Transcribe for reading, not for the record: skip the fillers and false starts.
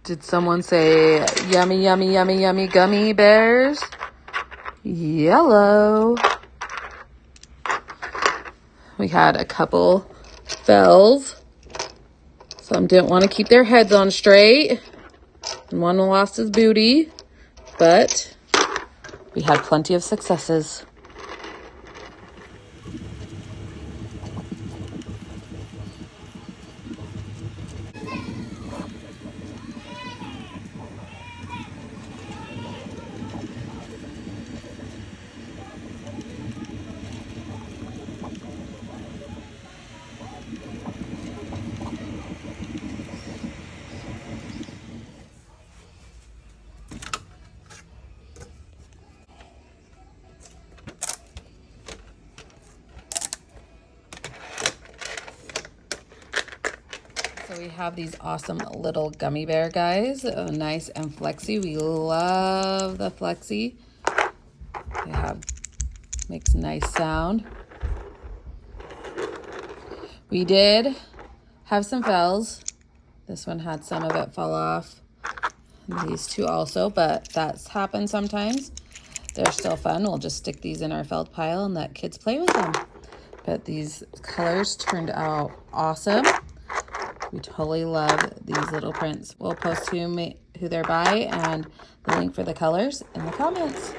Did someone say yummy, yummy, yummy, yummy gummy bears? Yellow. We had a couple fells. Some didn't want to keep their heads on straight. And one lost his booty. But we had plenty of successes. So we have these awesome little gummy bear guys, nice and flexy. We love the flexy. Makes nice sound. We did have some fells. This one had some of it fall off. And these two also, but that's happened sometimes. They're still fun. We'll just stick these in our felt pile and let kids play with them. But these colors turned out awesome. We totally love these little prints. We'll post who they're by and the link for the colors in the comments.